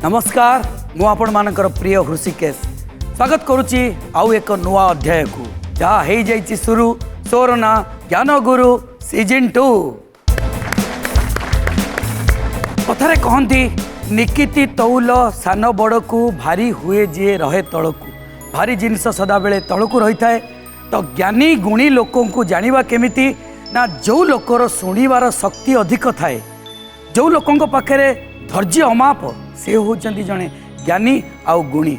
नमस्कार मु आपण मानकर प्रिय हृषिकेश स्वागत करुच्ची आउ एक नुआ अध्याय को जहाँ हो जाइए शुरू सोरना ज्ञान गुरु सीजन 2 कथारे कहती निकिति तौल सान बड़ को भारी हुए जी रहे तलकू भारी जिनस सदा बेले तलकू रही थाए तो ज्ञानी गुणी लोकों को जानिबा केमिति ना जो लोकर शुणिबार शक्ति अधिक थाए जो लोकों पाखे धैर्य अमाप से होचंती जड़े ज्ञानी आउ गुणी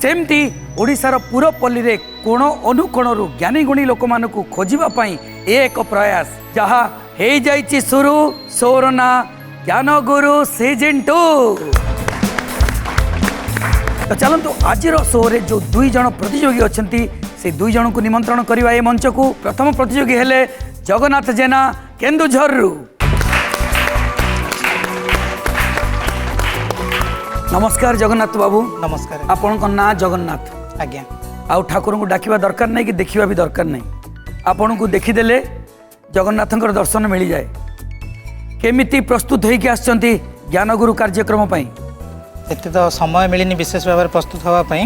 सेमती ओडिशार पूरपल्ली रे कोण अनुकोणरू ज्ञानी गुणी लोक मानकु खोजिबा पई एक प्रयास जहाँ हो जाइछि शुरू सोरना ज्ञान गुरु सीजन 2। तो चलतु आज शो रे जो दुई जन प्रतियोगी अच्छी से दुई जन को निमंत्रण करवा ए मंच को प्रथम प्रतियोगी हेले जगन्नाथ जेना केन्दुझरु। नमस्कार जगन्नाथ बाबू। नमस्कार। आपण ना जगन्नाथ आज्ञा आउ ठाकुर को डाकिबा दरकार नहीं कि देखिबा भी दरकार नहीं आपण को देखीदेले जगन्नाथंकर दर्शन मिल जाए। केमिति प्रस्तुत होइकि आछंती ज्ञानगुरु कार्यक्रम पई एते तो समय मिलनी विशेष भाव में प्रस्तुत होगा पई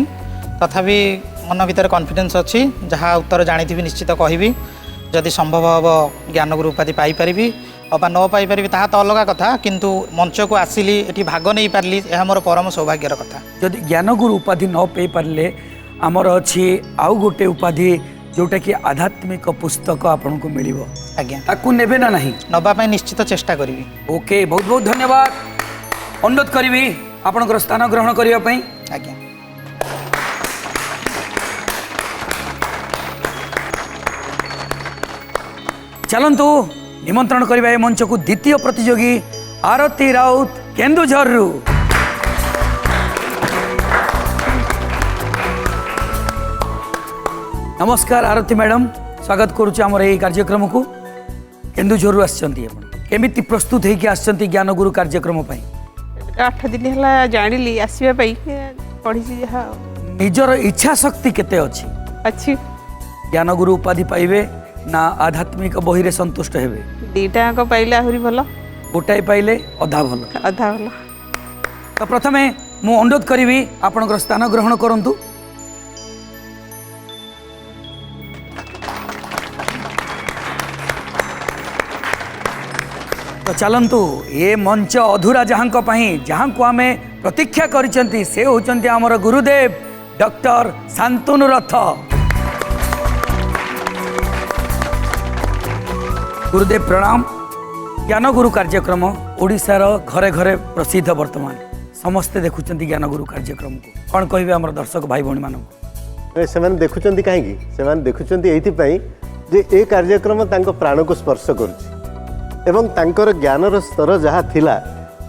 तथापि मन भीतर कॉन्फिडेंस अच्छी जहाँ उत्तर जानी निश्चित कहबी जदि संभव हम ज्ञानगुरु उपाधि पाई परिबी अबा न पाई परिबी ताहा तो अलग कथा किंतु मंच को आसिली एठी भाग नहीं पारली यह मोर परम सौभाग्यर कथा। जदि ज्ञानगुरु उपाधि न पाई पारले आमर अच्छी आउ गोटे उपाधि जोटा कि आध्यात्मिक पुस्तक आपन को मिलिबो। आज्ञा ताकू नेबे ना नहीं नबा पई निश्चित चेष्टा करिवि। ओके बहुत बहुत धन्यवाद अनुरोध करिवि आपनकर स्थान ग्रहण करिया पई। आज्ञा चलंतु निमंत्रण करिबा ए मंच को द्वितीय प्रतियोगी आरती राउत केन्दुझरु। नमस्कार आरती मैडम स्वागत करुच्ची आमर यही कार्यक्रम को केन्दुझरु आछंती आपण केमिति प्रस्तुत होइकि आछंती ज्ञानगुरु कार्यक्रम पई 8 दिन हला जानिली आसीबा पई पढी जहा निजर इच्छा शक्ति केते अछि अच्छी ज्ञानगुरु उपाधि पाइबे ना आध्यात्मिक बही रे संतुष्ट हेबे दीटा को पाइले आहुरी भलो गोटाए पाइले अधा भलो अधा भलो। तो प्रथमे मु अनुरोध करिवि आपनकर स्थान ग्रहण करंतु। तो चलंतु ये मंच अधूरा जहाँ जहाँ को आम प्रतीक्षा करिसेंती से होचंती आमर गुरुदेव डॉक्टर शांतनु रथ। गुरुदेव प्रणाम। ज्ञानगुरु कार्यक्रम ओडिशार घरे घरे प्रसिद्ध वर्तमान समस्ते देखुचंती ज्ञानगुरु कार्यक्रम को कौन कहिबे आमर दर्शक भाई भौणी मानक से देखुचंती कहीं से देखुचंती एइथिपाई जे ए कार्यक्रम तांको प्राण को स्पर्श करुछि एवं तांकर ज्ञानर स्तर जहाँ थिला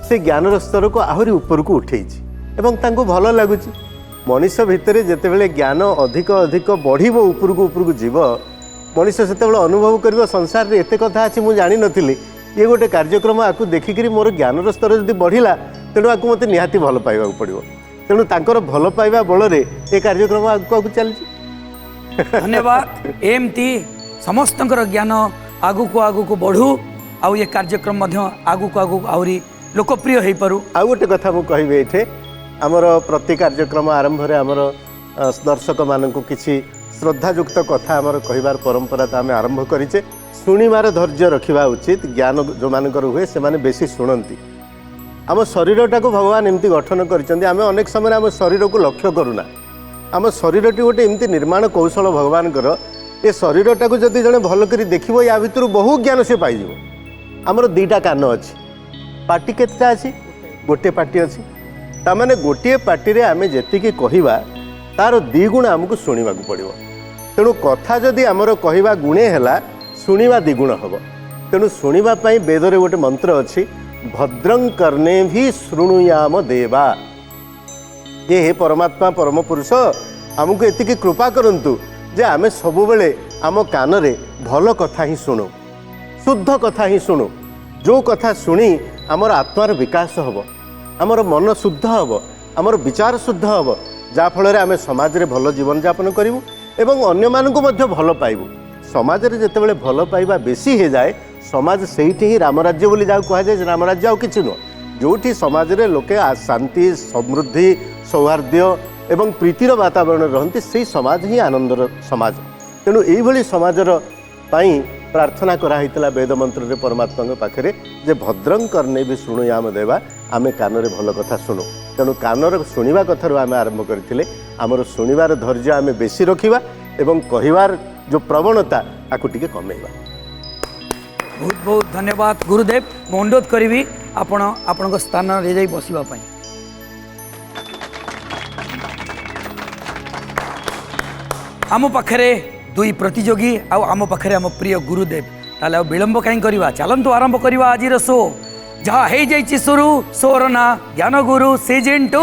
से ज्ञानर स्तर को आहुरी ऊपर को उठेइछि एवं तांको भल लागुछि मनीष भितर जेतेबेले ज्ञान अधिक अधिक बढ़िबो ऊपर को जीव मनीष सेतेबेले अनुभव करिबो संसार रे एते कथा अछि मु जानि नथिली ये गोटे कार्यक्रम आकु देखिकरी मोर ज्ञानर स्तर जदि बढ़िला तेणु आकु मते निहाती भल पाइबा पड़िबो तेणु तांकर भल पाइबा बल रे ए कार्यक्रम आकु चलछि। धन्यवाद एमती समस्तंकर ज्ञान आगु को बढ़ू आउ ये कार्यक्रम आगु को आगु आउरी लोकप्रिय हो पारू। आउ गोटे कथा मु कहबे एठे आमर प्रति कार्यक्रम आरंभ रे आमर दर्शक मानकु किछि श्रद्धायुक्त कथा आमर कहिबार परंपरा तो आम आरंभ करिचे शुणिबार धैर्य रखिबा उचित ज्ञान जो मानकर हुए से माने बेसी शुणंती आम शरीरटा को भगवान एमती गठन करिसेंती आम अनेक समय आम शरीर को लक्ष्य करूना आम शरीरटी गोटे एमती निर्माण कौशल भगवान कर ए शरीरटा को जदि जने भल करी देखिबो या भितर बहु ज्ञान से पाइजिवो। आमर दुईटा कान अच्छी पार्टी केतटा अच्छी गोटे पार्टी अच्छी तामाने गोटे पार्टी रे आमे जेतिकी कहिबा तार द्विगुण आमको शुणा पड़ो तेणु कथा जदि आमर कहवा गुणे है शुणा द्विगुण हम तेणु शुणापी वेदरे गोटे मंत्र अच्छी भद्रं कर्णे भी शृणुयाम देवा ये हे परमात्मा परम पुरुष आमको एतिकी कृपा करंतु जे आमे सबुबेले आम कान रे भल कथा ही शुणु शुद्ध कथा ही शुणु जो कथा शुणी आमर आत्मार विकास हम आमर मन शुद्ध हम आमर विचार शुद्ध हम जाफल आम समाज रे भल जीवन यापन करूँ एवं अन्य मानकु मध्य भल पाइबु समाज रे जेतेबेले भल पाइबा बेसी हो जाए समाज सेठी ही रामराज्य बोली जाऊ कह जाए रामराज्य आउ किछि नुह जोठी समाज रे लोके शांति समृद्धि सौहार्द्य एवं प्रीतिर वातावरण रहती से समाज ही आनंदर समाज। तेणु यही समाजर पाई प्रार्थना कराइला वेद मंत्र रे परमात्मा पाखे जे भद्रं कर्णे भी शुणुयाम देवा आमे कानरे भल कथा शुणु। तेणु कानर शुणा कथार आम आरंभ करते आमर शुणवार धैर्य आम बेसी रखा एवं कहवार जो प्रवणता ताकू टिके कमेवा। बहुत बहुत धन्यवाद गुरुदेव। मैं अनुरोध करी आपण स्थान रे जाई बसवाई। आम पाखरे दुई प्रतियोगी आम पाखरे आम प्रिय गुरुदेव ताले विलंब कहीं करवा चलतु आरंभ करवा आज शो जहाँ हो जाइए शुरू शोर ना ज्ञान गुरु सीजन 2।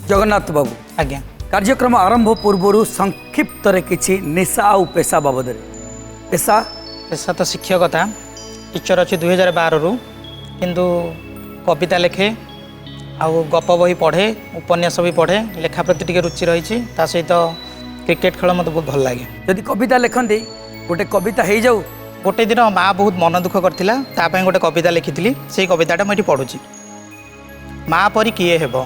जगन्नाथ बाबू आज्ञा कार्यक्रम आरंभ पूर्व संक्षिप्त किसी निशा आउ पेशा बाबद पेशा पेशा तो शिक्षकता टीचर अच्छी 2012 रु किंतु कविता लेखे आउ गप बही पढ़े उपन्यास भी पढ़े लेखा प्रति टिके रुचि रही सहित क्रिकेट खेल मत बहुत भल लगे। यदि कविता लिखते गोटे कविता हो जाऊ गोटे दिन माँ बहुत मन दुख करता गोटे कविता लिखी से कविताटा मुझे पढ़ुची। माँ परी किए हेब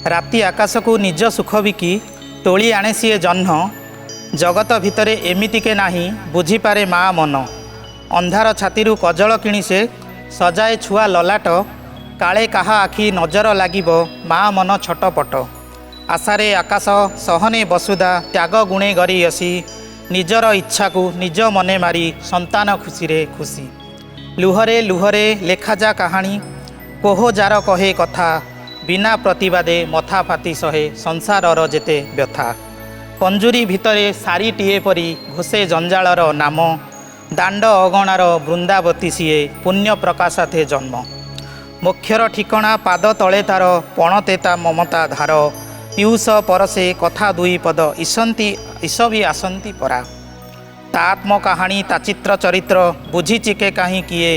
राति आकाश को निज सुख बिकी तोली आणे सीए जह्न जगत भितरे एमितिके नाही बुझीपारे माँ मन अंधार छाती कजल किणी से सजाए छुआ ललाट काले काहा आखि नजर लागिब माँ मन छटपट आशारे आकाश सहने बसुदा त्याग गुणे गरी असी निजर इच्छा को निज मने मारी संतान खुशी रे खुशी लुहरे लुहरे लेखाजा कहानी कोह जार कहे कथा बिना प्रतिवादे मथा फाती सहे संसारर जेते व्यथा पंजुरी भितरे सारीटीए परी घोषे जंजालर नाम दांड अगणार वृंदावती सीए पुण्य प्रकाशाथे जन्म मोक्षर ठिकणा पाद तले तार पणतेता ममता धार पीयूष परसे कथा दुई पद ईसंती ईसवी आसंती परा ता आत्म कहानी ता चित्र चरित्र बुझी चिके कहीं किए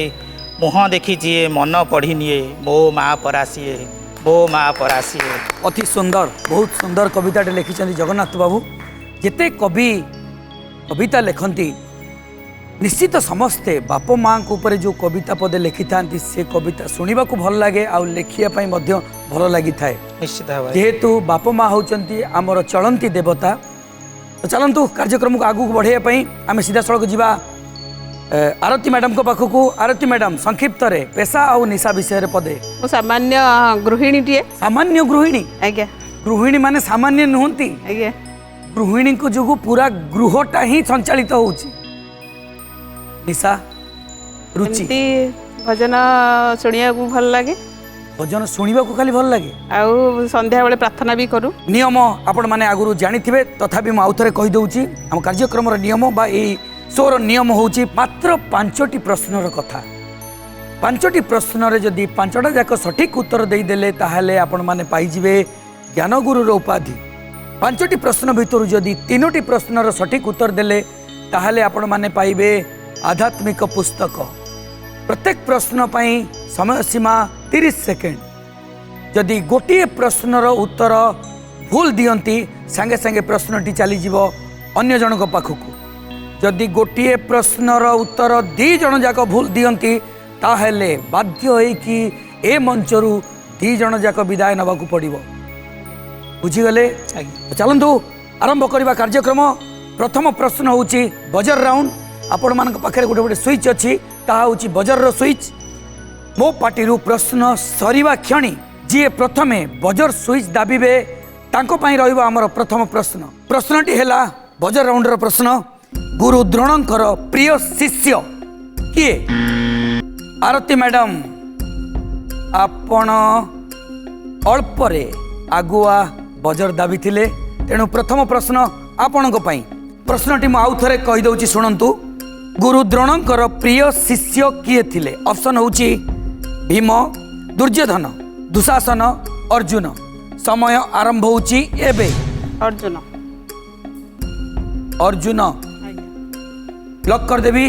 मुह देखी जीए मन पढ़ी निए मो माँ परासीए मो माँ परासीए। अति सुंदर बहुत सुंदर कविताटे लिखिं जगन्नाथ बाबू। जिते कवि कविता लिखती निश्चित समस्ते बाप माँ ऊपर जो कविता पदे लिखि था से कविता शुणा भल लगे आ लिखापी भल लगी था निश्चित भाव जेहेतु बाप माँ होती आमर चलती देवता। तो चलतु कार्यक्रम को आगू बढ़ाई आम सीधा सड़क जावा आरती मैडम को पाखक। आरती मैडम संक्षिप्त रे पेशा आउ निशा विषय पदे। मु सामान्य गृहिणी टीए। सामान्य गृहिणी आज्ञा गृहिणी माने सामान्य नुहति आज्ञा गृहिणी को जो पूरा गृहटा ही संचालित होउची। निशा रुचि एमती भजन शुणिया को भल लगे भजन शुणा को खाली भल लगे आउ संध्या बेले प्रार्थना भी करू। नियम आपण माने आगुरु जानिथिबे तथापि मु आउथरे कहि दउची हम कार्यक्रम रो नियम बा ए शोर नियम होउची मात्र 5टी प्रश्नर कथा। 5टी प्रश्न रे जदि 5टा जाक सठिक उत्तर देई देले ताहाले आपण माने पाई जिवे ज्ञान गुरु रो उपाधि। 5टी प्रश्न भितर जदि 3टी प्रश्नर सठिक उत्तर देले ताहाले आपण माने पाइबे आध्यात्मिक पुस्तक। प्रत्येक प्रश्न पाई समय सीमा 30 सेकेंड। जदि गोटे प्रश्नर उत्तर भूल दियंती सांगे सांगे प्रश्नटी चली जीव अन्य जनक पाखक। जदि गोटे प्रश्नर उत्तर 2 जन जाक भूल दियंती ताहेले बाध्य होई कि ए मंचरू 2 जन जाक विदाय नबाकू पड़िबो। बुझीगले चलतु आरंभ करवा कार्यक्रम। प्रथम प्रश्न होची बजर राउंड। आपण मानक पाखरे गोटे गोटे स्विच अच्छी ताहा होची बजर रो स्विच। मो पार्टी प्रश्न सरीवा क्षणी जी प्रथमे बजर स्विच दाबिबे तांको पाई रहिबो हमर प्रथम प्रश्न। प्रश्नटी हैला बजर राउंड रो प्रश्न गुरु द्रोणंकर प्रिय शिष्य किए? आरती मैडम आपण अल्परे आगुआ बजर दाबी थिले तेणु प्रथम प्रश्न आपणक पाई। प्रश्नटी मु आउ थरे कहि दउची सुनंतु। गुरु द्रोणंकर प्रिय शिष्य किए थिले? ऑप्शन होची भीम, दुर्योधन, दुशासन, अर्जुन। समय आरंभ होची एबे। अर्जुन अर्जुन लॉक कर देवी।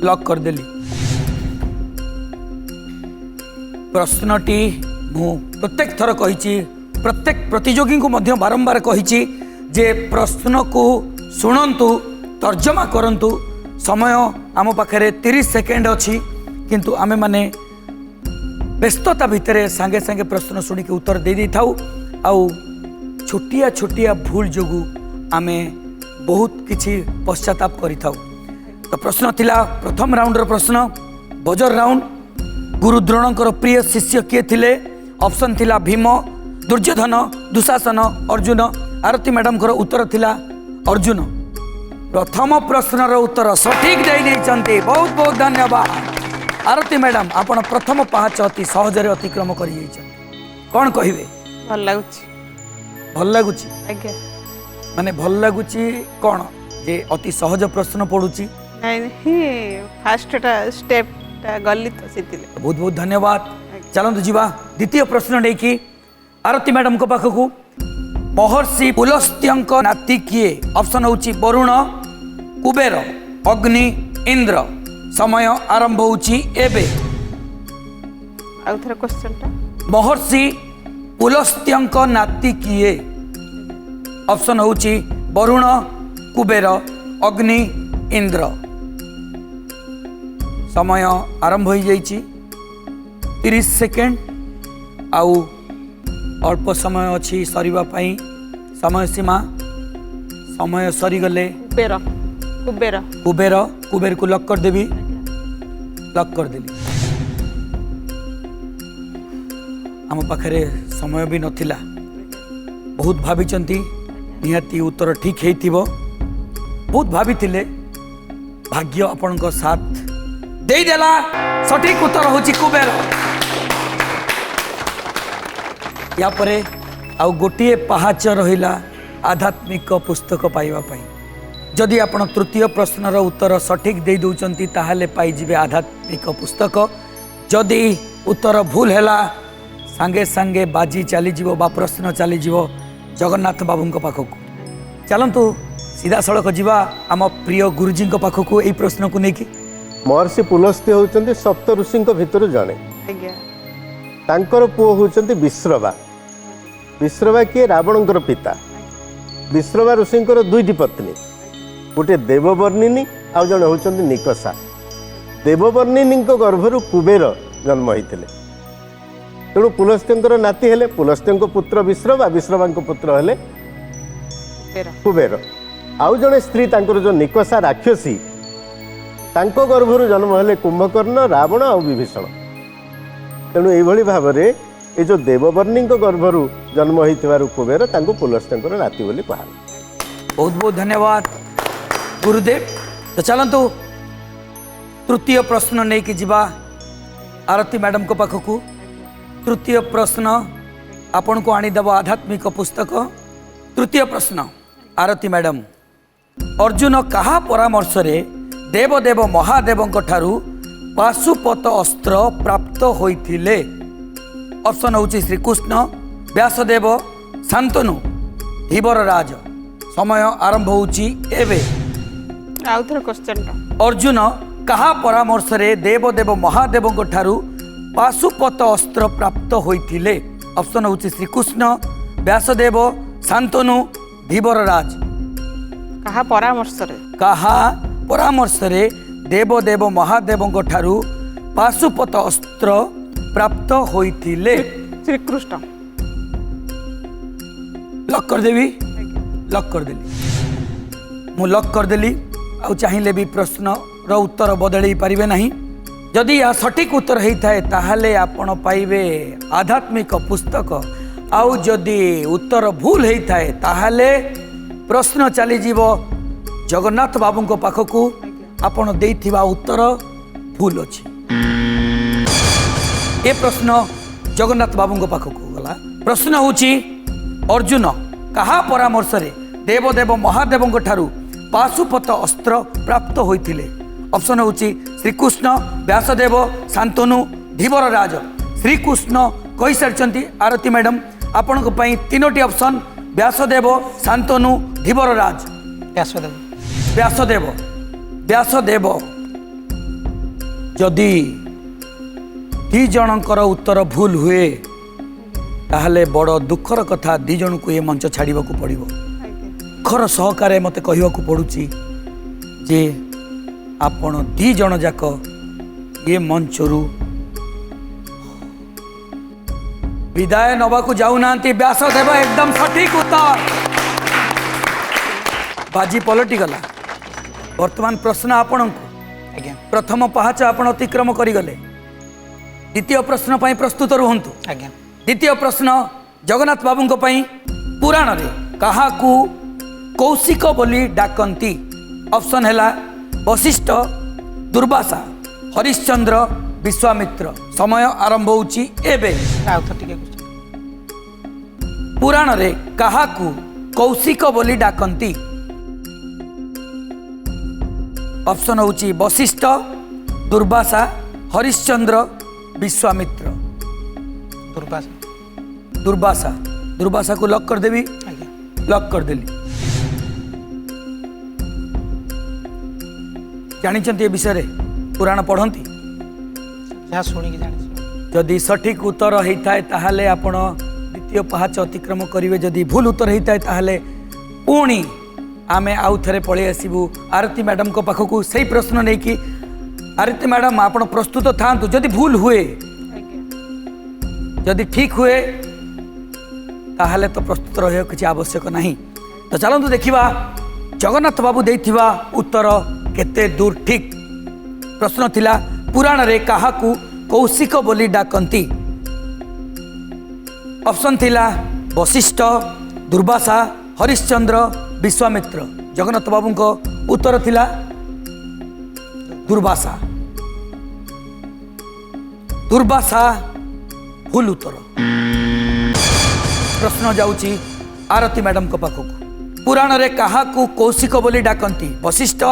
लॉक कर देली। प्रश्नटी मु प्रत्येक थर कहिची प्रत्येक प्रतियोगी को मध्य बारंबार कहिची जे प्रश्न को शुणंतु तर्जमा करंतु समय आम पाखे 30 सेकेंड अच्छी किंतु आमे माने व्यस्तता भितर सांगे सांगे प्रश्न शुणिक उत्तर दे दी थाउ आउ छोटिया छोटिया भूल जोगु आमे बहुत किछि पश्चाताप करि थाउ। तो प्रश्न थिला प्रथम राउंड रो प्रश्न बजर राउंड। गुरु द्रोणंकर प्रिय शिष्य किए थिले? ऑप्शन थिला भीम, दुर्योधन, दुशासन, अर्जुन। आरती मैडम को उत्तर थिला अर्जुन। प्रथम प्रश्न रो उत्तर सठिक दे दैछन्ते, बहुत बहुत धन्यवाद। आरती मैडम आपण प्रथम पाहाच अति सहजरे अतिक्रम करि जाइछन्ते, कोन कहिबे? भल लाଗୁଛି। भल लागुची आज्ञा माने भल लागुची कोन जे अति सहज प्रश्न पडुची? नहीं नहीं फास्ट टा स्टेप टा गली तो सितिले। बहुत बहुत धन्यवाद। चलନ୍ତୁ ଯିବା द्वितीय प्रश्न ନେଇକି आरती मैडम को पाखकू। महर्षि पुलस्त्यंक नाती किए? ऑप्शन होची वरुण, कुबेर, अग्नि, इंद्र। समय आरंभ होची एबे। आउ थरा क्वेश्चन टा महर्षि पुलस्त्यंक नाती किए? ऑप्शन होची वरुण, कुबेर, अग्नि, इंद्र। समय आरंभ हो जाइए 30 सेकेंड आउ अल्प समय अच्छी सरीबा पई समय सीमा। समय सरीगले कुबेर कुबेर कुबेर कुबेर को लॉक कर देवी। लॉक कर देली। आम पाखरे समय भी नथिला, बहुत भाविचंती निहाती उत्तर ठीक हेइथिबो। बहुत भाविथिले, भाग्य आपनक साथ दे देला। सठिक उत्तर होची कुबेर। या परे आउ गोटे पहाच रहिला आध्यात्मिक पुस्तक पाइबा पई। जदि आपण तृतीय प्रश्नर उत्तर सठिक दे दउचंती ताहाले पाई जिवे आध्यात्मिक पुस्तक। जदि उत्तर भूल हैला सांगे सांगे बाजी चली जीवो बा प्रश्न चली जीवो जगन्नाथ बाबूंको पाखकू। चलंतु सीधा सड़क जीवा आम प्रिय गुरुजी पाखकू एई प्रश्न को नेकी। महर्षि पुलस्त्य होउचंती सप्त ऋषिंक भितर जणे। आज्ञा तांकर पुओ होउचंती विश्रवा। विश्रवा किए? रावणंकर पिता। विश्रवा ऋषिंकर दुईटी पत्नी, गोटे देववर्णिनी आउ जणे होउचंती निकषा। देववर्णिनी गर्भरु कुबेर जन्म होइतिले, तेणु पुलस्त्यंकर नाती हेले। पुलस्त्यंक पुत्र विश्रवा, विश्रवांक पुत्र हेले कुबेर कुबेर। आउ जणे स्त्री तांकर जो निकषा राक्षसी, तांको गर्भरु जन्म हेले कुंभकर्ण, रावण और विभीषण। तेणु एभली भावरे ए जो देववर्णी गर्भरु जन्म होइथिबारु कुबेर तांको पुलस्त्यंकर नाती बोली कहा। बहुत बहुत धन्यवाद गुरुदेव। तो चलंतु तृतीय प्रश्न नहीं कि जीवा आरती मैडम को पाखकू। तृतीय प्रश्न आपण को आनीदेव आध्यात्मिक पुस्तक। तृतीय प्रश्न आरती मैडम, अर्जुन कहा परामर्श रे देवदेव महादेवंक ठारू पाशुपत अस्त्र प्राप्त होइथिले? ऑप्शन होची श्रीकृष्ण, व्यासदेव, शांतनु, धीवरराज। समय आरंभ होची एबे। आउ थरा क्वेश्चन टा अर्जुन कहा परामर्श रे देवदेव महादेवंक ठारू पाशुपत अस्त्र प्राप्त होइथिले? ऑप्शन होची श्रीकृष्ण, व्यासदेव, शांतनु, धीवरराज। कहा परामर्श रे कहा परामर्श रे देवदेव महादेवंक ठारू पाशुपत अस्त्र प्राप्त होइथिले? श्रीकृष्ण। लॉक कर देवी। लॉक कर देली। मु लॉक कर देली। आउ चाहिए भी प्रश्न रो उत्तर बदल पारिबे नहीं। जदि या सठिक उत्तर होता है ताहले आपण पाइबे आध्यात्मिक पुस्तक। आउ जदि उत्तर भूल होता है ताहले प्रश्न चली जीवो जगन्नाथ बाबूंक पाखकू। आपण देइथिबा उत्तर भूल अछि। ए प्रश्न जगन्नाथ बाबूंक पाखकू गला। प्रश्न होची अर्जुन कहा परामर्श रे देवदेव महादेवंक ठारू पाशुपत अस्त्र प्राप्त होइथिले? ऑप्शन होची श्रीकृष्ण, व्यासदेव, शांतनु, धीवरराज। श्रीकृष्ण कहि सारचंती आरती मैडम। आपनक पई तीनोटी ऑप्शन व्यासदेव, शांतनु, धीवरराज। व्यासदेव। व्यासदेव। व्यासदेव। जदि दी जनकर उत्तर भूल हुए ताहले बड़ दुखर कथा। दी जन को ये मंच छाड़वा पड़ो। दुखर सहकारे मत कहवाक पड़ुची जे आपण दी जन जाक ये मंचरू विदाय नवाकू जाऊना व्यासदेव एकदम सठिक उत्तर बाजी पलटि गला। वर्तमान प्रश्न आपण आज्ञा प्रथम पहाच आपण अतिक्रम करिगले। द्वितीय प्रश्न पई प्रस्तुत रुहंतु। आज्ञा द्वितीय प्रश्न जगन्नाथ बाबू पुराण रे काहाकू कौशिक बोली डाकंती? ऑप्शन है वशिष्ठ, दुर्वासा, हरिश्चंद्र, विश्वामित्र। समय आरंभ होची एबे। आउ तो टिके कुछ पुराण रे काहाकू कौशिक बोली डाकंती? ऑप्शन होची वशिष्ठ, दुर्वासा, हरिश्चंद्र, विश्वामित्र। दुर्वासा दुर्वासा दुर्वासा को लॉक कर देवी। आज्ञा लॉक कर देली। जानिचंती ए विषय रे पुराण पढ़ंती? जहाँ शुणी जानी जदि सठिक उत्तर होता है ताहले आपण द्वितीय पहाच अतिक्रम करेंगे। जदि भूल उत्तर होता है ताहले पुणी आमे आउ थे पलि आसबू आरती मैडम को पाखक से प्रश्न नहीं कि आरती मैडम आप प्रस्तुत था। जदि भूल हुए जदि ठीक हुए ताहले तो प्रस्तुत रह किसी आवश्यक नहीं। तो चलतु देखा जगन्नाथ बाबू देथिबा उत्तर केते दूर ठीक। प्रश्न थिला पुराण रे काहाकू कौशिक बोली डाकंती? ऑप्शन थिला वशिष्ठ, दुर्वासा, हरिश्चंद्र, विश्वामित्र। जगन्नाथ बाबू को उत्तर थिला दुर्वासा। दुर्वासा भूल उत्तर। प्रश्न जाउची आरती मैडम को पाखक। पुराण रे काहाकू कौशिक बोली डाकंती? वशिष्ठ,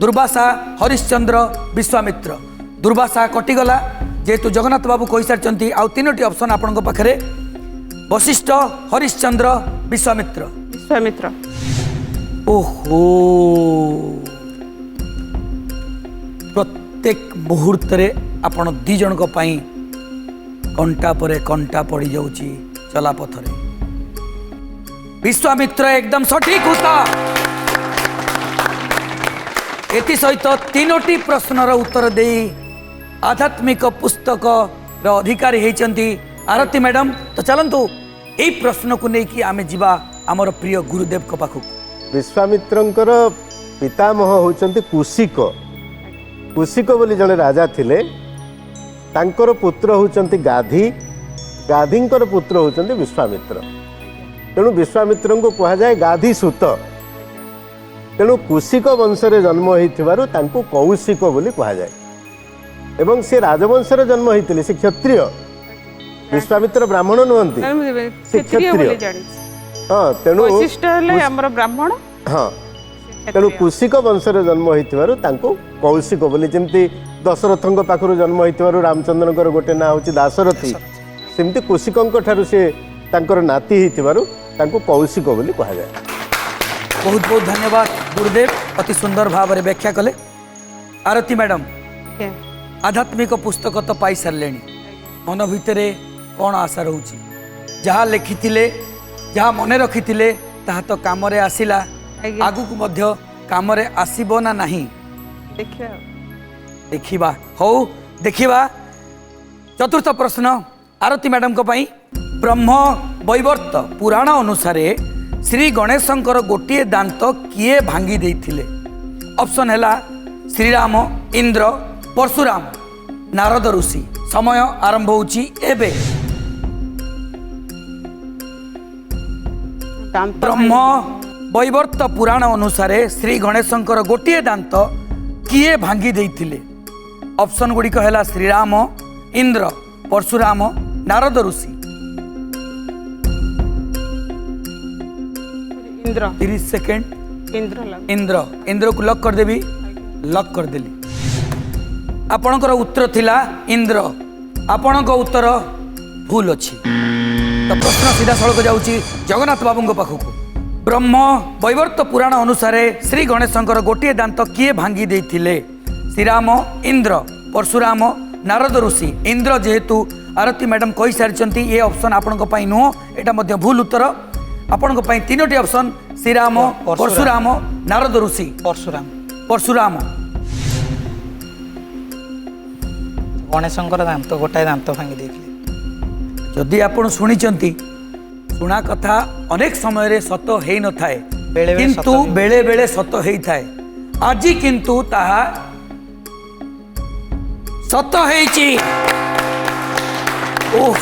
दुर्वासा, हरिश्चंद्र, विश्वामित्र। दुर्वासा कटिगला जेहेतु जगन्नाथ बाबू कही सारी आउ तीनोटी ऑप्शन आपण पाखे वशिष्ठ, हरिश्चंद्र, विश्वामित्र। विश्वामित्र। ओहो प्रत्येक मुहूर्त रे आपण दी जन कंटा परे कंटा पड़ी जाउची चला पथरे। विश्वामित्र एकदम सठिक उत्तर। एति सहित तीनोटी प्रश्नर उत्तर दे आध्यात्मिक पुस्तक अधिकारी होती आरती मैडम। तो चलतु यही प्रश्न को लेकिन आमे जीवा आमर प्रिय गुरुदेव को पाखक। विश्वामित्रंकर पितामह होचंती कुशिक। कुशिक बोली जड़े राजा थिले। तांकर पुत्र होचंती गाधी। गाधींकर पुत्र होचंती विश्वामित्र। तेणु विश्वामित्र को कहा जाए गाधी सुत। तेणु कुशिक वंशरे जन्म होइथिबारु तांको कौशिक बोली कहा जाए। एवं से राजवंशरे जन्म होइतिले। से क्षत्रिय। विश्वामित्र ब्राह्मण नुहंती। से क्षत्रिय। हाँ तेणु वशिष्ठ हेले हमर ब्राह्मण। हाँ तेणु कुशिक वंशरे जन्म होइथिबारु तांको कौशिक बोली। जेमती दशरथंक पाखरु जन्म होइथिबारु रामचंद्रनकर गोटे ना होची दाशरथी। सेमती कुशिकंक ठारु से तांकर नाती होइथिबारु तांको कौशिक बोली कहा जाए। बहुत बहुत धन्यवाद गुरुदेव। अति सुंदर भाव में व्याख्या कले। आरती मैडम आध्यात्मिक पुस्तक तो पाई सारे मन भितर कौन आशा रोची? जहाँ लिखिथिले जहाँ मन रखिथिले ताहा तो काम रे आसिला। आगु को मध्य काम रे आसीबो ना नहीं देखिबा। हो देखिबा चतुर्थ प्रश्न आरती मैडम को पाई। ब्रह्म वैवर्त पुराण अनुसारे श्री गणेशंकर गोटे दांत किए भांगी देइथिले? ऑप्शन है श्रीराम, इंद्र, परशुराम, नारद ऋषि। समय आरंभ होची एबे। ब्रह्म वैवर्त पुराण अनुसारे श्री गणेशंकर गोटे दांत किए भांगी देइथिले? ऑप्शन गुड़िक है श्रीराम, इंद्र, परशुराम, नारद ऋषि। इंद्र। 30 सेकेंड। इंद्र इंद्र को लॉक कर देवी। लॉक कर देली। आपणकर उत्तर थिला इंद्र। आपणक उत्तर भूल अच्छी। तो प्रश्न सीधा सड़क जाऊँगी जगन्नाथ बाबू पाखक। ब्रह्म वैवर्त पुराण अनुसारे श्री गणेशंकर गोटे दांत किए भांगी देइथिले? श्रीराम, इंद्र, परशुराम, नारद ऋषि। इंद्र जेहेतु आरती मैडम कही सारी ये ऑप्शन आपण नुह एटा मध्य भूल उत्तर। आपण तीनोटी ऑप्शन श्रीराम, परशुराम, नारद ऋषि। परशुराम। परशुराम ଗଣେଶଙ୍କର ଦାନ୍ତ ଗୋଟାଏ ଦାନ୍ତ ଭାଙ୍ଗି ଦେଇଥିଲେ। ଯଦି ଆପଣ ଶୁଣିଛନ୍ତି ଶୁଣା କଥା ଅନେକ ସମୟରେ ସତ ହେଇନଥାଏ, ବେଳେ ବେଳେ କିନ୍ତୁ ସତ ବି- ବେଳେ ବେଳେ ସତ ହେଇଥାଏ। ଆଜି କିନ୍ତୁ ତାହା ସତ ହେଇଛି। ଓଃ,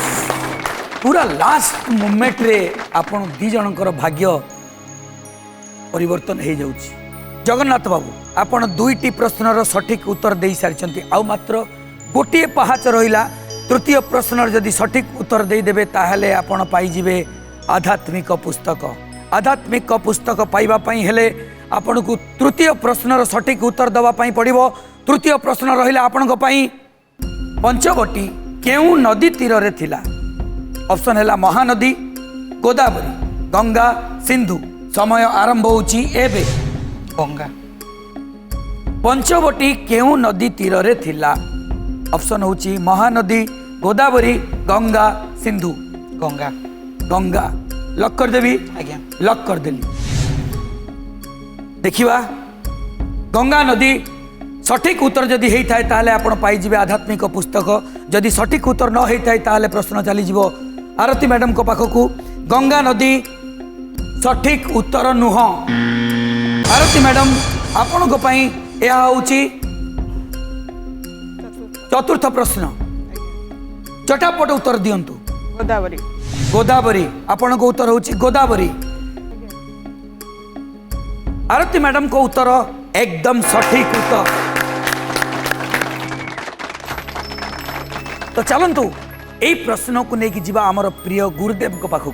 ପୁରା ଲାଷ୍ଟ ମୋମେଣ୍ଟରେ ଆପଣ ଦି ଜଣଙ୍କର ଭାଗ୍ୟ ପରିବର୍ତ୍ତନ ହେଇଯାଉଛି। ଜଗନ୍ନାଥ ବାବୁ, ଆପଣ 2ଟି ପ୍ରଶ୍ନର ସଠିକ ଉତ୍ତର ଦେଇ ସାରିଛନ୍ତି। ଆଉ ମାତ୍ର ଗୋଟିଏ ପାହାଚ ରହିଲା। ତୃତୀୟ ପ୍ରଶ୍ନର ଯଦି ସଠିକ ଉତ୍ତର ଦେଇଦେବେ ତାହେଲେ ଆପଣ ପାଇଯିବେ ଆଧ୍ୟାତ୍ମିକ ପୁସ୍ତକ। ଆଧ୍ୟାତ୍ମିକ ପୁସ୍ତକ ପାଇବା ପାଇଁ ହେଲେ ଆପଣଙ୍କୁ ତୃତୀୟ ପ୍ରଶ୍ନର ସଠିକ ଉତ୍ତର ଦେବା ପାଇଁ ପଡ଼ିବ। ତୃତୀୟ ପ୍ରଶ୍ନ ରହିଲା ଆପଣଙ୍କ ପାଇଁ, ପଞ୍ଚବଟୀ କେଉଁ ନଦୀ ତୀରରେ ଥିଲା? ଅପସନ୍ ହେଲା ମହାନଦୀ, ଗୋଦାବରୀ, ଗଙ୍ଗା, ସିନ୍ଧୁ। ସମୟ ଆରମ୍ଭ ହେଉଛି ଏବେ। ଗଙ୍ଗା। ପଞ୍ଚବଟୀ କେଉଁ ନଦୀ ତୀରରେ ଥିଲା? ଅପସନ୍ ହେଉଛି ମହାନଦୀ, ଗୋଦାବରୀ, ଗଙ୍ଗା, ସିନ୍ଧୁ। ଗଙ୍ଗା। ଗଙ୍ଗା। ଲକ୍ କରିଦେବି? ଆଜ୍ଞା। ଲକ୍ କରିଦେଲି। ଦେଖିବା ଗଙ୍ଗା ନଦୀ ସଠିକ ଉତ୍ତର ଯଦି ହେଇଥାଏ ତାହେଲେ ଆପଣ ପାଇଯିବେ ଆଧ୍ୟାତ୍ମିକ ପୁସ୍ତକ। ଯଦି ସଠିକ ଉତ୍ତର ନ ହେଇଥାଏ ତାହେଲେ ପ୍ରଶ୍ନ ଚାଲିଯିବ ଆରତୀ ମ୍ୟାଡମଙ୍କ ପାଖକୁ। ଗଙ୍ଗା ନଦୀ ସଠିକ ଉତ୍ତର ନୁହଁ। ଆରତୀ ମ୍ୟାଡମ, ଆପଣଙ୍କ ପାଇଁ ଏହା ହେଉଛି ଚତୁର୍ଥ ପ୍ରଶ୍ନ। ଚଟାପଟ ଉତ୍ତର ଦିଅନ୍ତୁ। ଗୋଦାବରୀ। ଗୋଦାବରୀ। ଆପଣଙ୍କ ଉତ୍ତର ହେଉଛି ଗୋଦାବରୀ। आरती मैडम को उत्तर एकदम सठिक उत्तर। तो चलतु यही प्रश्न को लेकिन जीवा आमर प्रिय गुरुदेव को पाखक।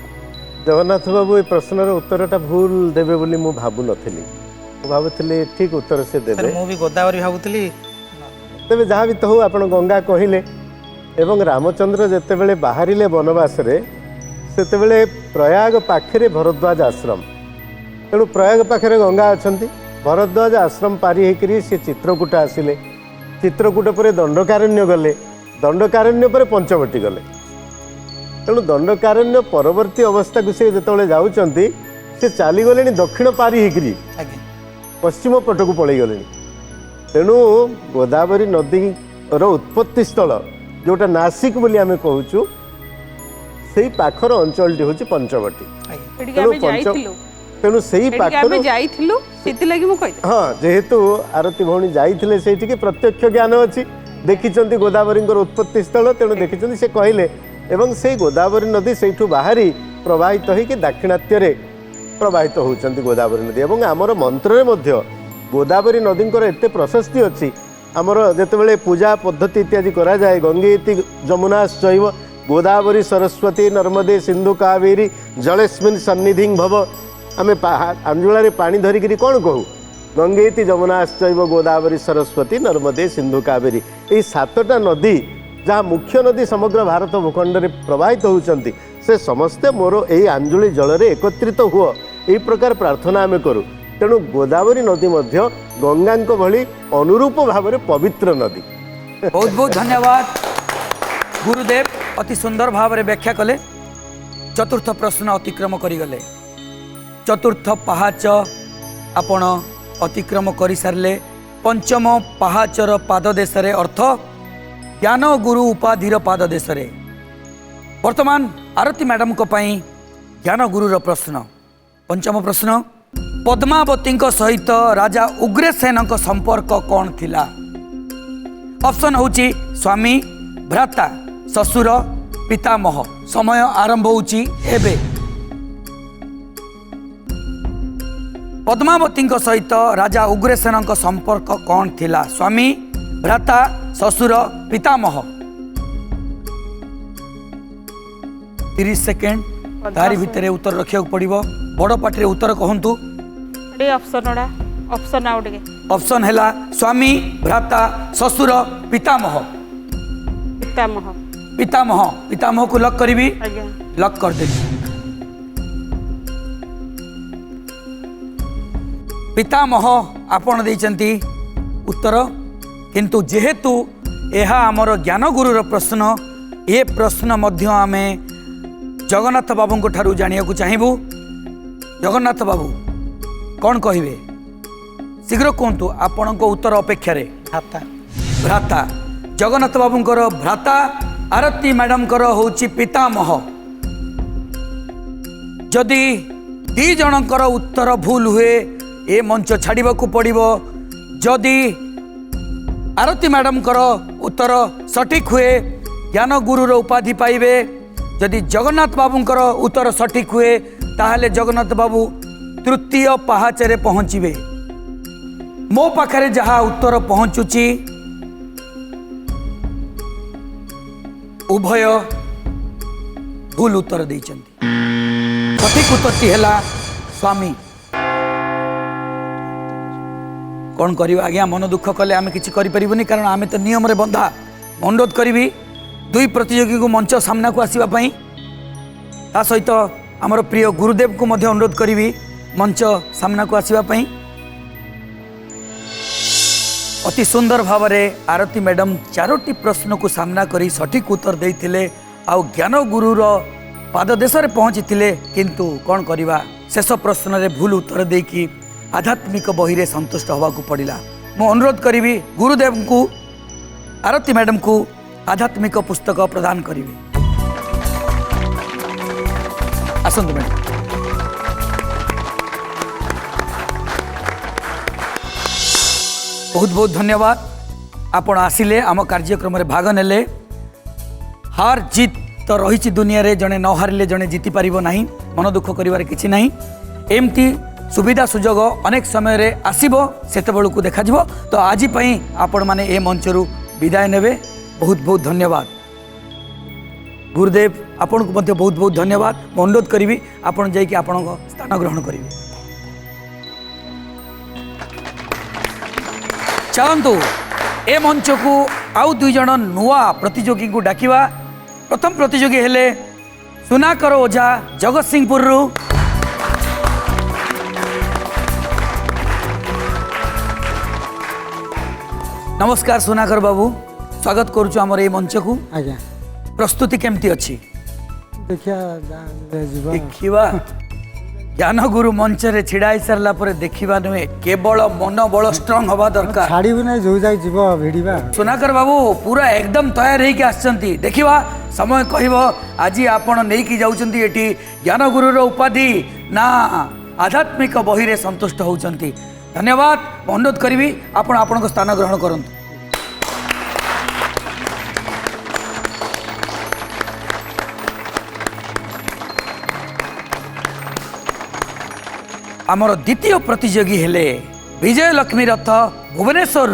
जगन्नाथ बाबू ये प्रश्नर उत्तरटा भूल देवे बोली मु भाबु नथिली। मु भाबुथिली ठीक उत्तर से देबे। ମୁଁ ବି ଗୋଦାବରୀ ଭାବୁଥିଲି। तेबे जहाँ भी तो हो आपण गंगा कहिले एवं रामचंद्र जेतेबेले बाहरिले वनवास रे सेतेबेले प्रयाग पाखरे भरद्वाज आश्रम, तेणु प्रयाग पाखरे गंगा अछंती। भरद्वाज आश्रम पारी हेकरी से चित्रकूट आसिले, चित्रकूट पर दंडकारण्य गले, दंडकारण्य पर पंचवटी गले। तेणु दंडकारण्य परवर्ती अवस्था को से जेतेबेले जाउचंती से चाली गलेनी दक्षिण पारी हेकरी ଆଜ୍ଞା। पश्चिम पट को पलि गले। तेणु गोदावरी नदी उत्पत्ति स्थल जोटा नासिक बोली आमे कहूचु सेई पाखर अंचलटी होची पंचवटी। एटिके आमे जाइथिलु। तेणु सेई एटिके पाखर आमे जाइथिलु सेति लागि मु कहि। हाँ, जेहेतु आरती भौणी जाइथिले सेठी प्रत्यक्ष ज्ञान अछि, देखिचंती गोदावरी उत्पत्ति स्थल। तेणु देखिचंती से कहले एवं से गोदावरी नदी सेठू बाहरी प्रवाहित होइके दाक्षिणात्य रे प्रवाहित होउचंती गोदावरी नदी। एवं आमर मंत्र रे मध्य गोदावरी नदी एते प्रशस्ति अच्छी। आमर जेतेबेले पूजा पद्धति इत्यादि करा जाए गंगेति जमुनाश्चैव गोदावरी सरस्वती नर्मदे सिंधु कावेरी जलेस्मिन् सन्निधिं भव। आमे अंजुला रे पानी धरिकी कौन कहू? गंगेति जमुनाश्चैव गोदावरी सरस्वती नर्मदे सिंधु कावेरी। ये 7टा नदी जहाँ मुख्य नदी समग्र भारत भूखंड में प्रवाहित होउचंती से समस्ते मोर यही आंजुली जल रे एकत्रित हुआ यही प्रकार प्रार्थना आमे करू। तेणु गोदावरी नदी मध्य गंगा भली अनुरूप भाव में पवित्र नदी। बहुत बहुत धन्यवाद गुरुदेव, अति सुंदर भाव में व्याख्या कले। चतुर्थ प्रश्न अतिक्रम करिगले। चतुर्थ पहाच आपण अतिक्रम कर सारे। पंचम पहाचर पाद देश अर्थ ज्ञान गुरु उपाधिर पाद देश। वर्तमान आरती मैडम को पई ज्ञान गुरुर प्रश्न। पंचम प्रश्न, पद्मावती सहित राजा उग्रसेन संपर्क कौन थिला? ऑप्शन होची स्वामी, भ्राता, ससुर, पितामह। समय आरंभ होची एबे। पद्मावती सहित राजा उग्रसेन संपर्क कौन थिला? स्वामी, भ्राता, ससुर, पितामह। 30 सेकेंड तारी भितर उत्तर रखिया पड़िबो। बड़ पाटी उत्तर कहंतु। ए ऑप्शनडा ऑप्शन आउट के ऑप्शन हैला स्वामी, भ्राता, ससुर, पितामह। पितामह। पितामह। पितामह को लक करी। आज्ञा। लक कर दे। पितामह आपण देइचंती उत्तर, किंतु जेहेतु यह आमर ज्ञान गुरुर प्रश्न, ये प्रश्न मध्य आमे जगन्नाथ बाबू को ठारू जानिया को चाहिबू। जगन्नाथ बाबू कौन कहिबे? शीघ्र कहतु। आपण को उत्तर अपेक्षा रे। भ्राता। भ्राता। जगन्नाथ बाबूंकर भ्राता आरती मैडमकर होची पितामह जदि दी जनकर उत्तर भूल हुए ए मंच छाड़ाकू पड़ो जदि आरती मैडमकर उत्तर सठिक हुए ज्ञान गुरुर उपाधि पाइबे जदि जगन्नाथ बाबूंकर उत्तर सठिक हुए ताहले जगन्नाथ बाबू तृतीय पहाचरे पहुँचे मो पाखरे जहाँ उत्तर पहुँचुची उभय भूल उत्तर देइचंती सठिक उत्तरटी है स्वामी कौन करियो आज्ञा मन दुख कले आम किसी करें कारण आम तो नियम रे बंधा अनुरोध करी दुई प्रतियोगी को मंच सामना को आसवाई ता सहित आमर प्रिय गुरुदेव को मध्य अनुरोध करी मंच सामना को आसवाई अति सुंदर भाव में आरती मैडम 4टी प्रश्न को सामना करी सठिक उत्तर देते आउ ज्ञान गुरुर पाददेश पहुँची किंतु कौन करवा शेष प्रश्न रे भूल उत्तर देकी आध्यात्मिक बही रे संतुष्ट होगा पड़ा मु अनुरोध करी गुरुदेव को आरती मैडम को आध्यात्मिक पुस्तक प्रदान करी आसंतु मैडम बहुत बहुत धन्यवाद आपण आसिले आम कार्यक्रम रे भाग नेले हार जीत तो रही दुनिया रे जड़े न हारिले जड़े जीति पारिबो नाही मन दुख करिवार किछि नाही एमती सुविधा सुजोग अनेक समय रे आसीबो सेतेबेलू को देखा जिवो तो आज पई आपण माने ए मंचरू विदाय नेबे बहुत बहुत धन्यवाद गुरुदेव आपण को मध्य बहुत बहुत धन्यवाद मु अनुरोध करी आपण जाई कि आपण स्थान ग्रहण करिवे चलतु ए मंच को आउ 2 जण नुआ प्रतियोगी को डाकिवा प्रथम प्रतियोगी हेले सुनाकर ओझा जगत सिंहपुर नमस्कार सुनाकर बाबू स्वागत करुछु हमर ए मंच को आज्ञा प्रस्तुति केमती अछि देखिया ज्ञान गुरु मंच रे छिड़ाई सारला पर देखिबा नुहे केवल मन बल स्ट्रांग हवा दरकार छाड़ी ना जो जाई जीव भिड़िबा सुनाकर बाबू पूरा एकदम तैयार होइके आछंती देखिबा समय कहबो आज आपण नेकी जाउचंती एठी ज्ञान गुरुर उपाधि ना आध्यात्मिक बही रे संतुष्ट होउचंती धन्यवाद अनुरोध करी आपण आपन स्थान ग्रहण करंतु आमर द्वितीय प्रतियोगी हेले विजय लक्ष्मी रथ भुवनेश्वर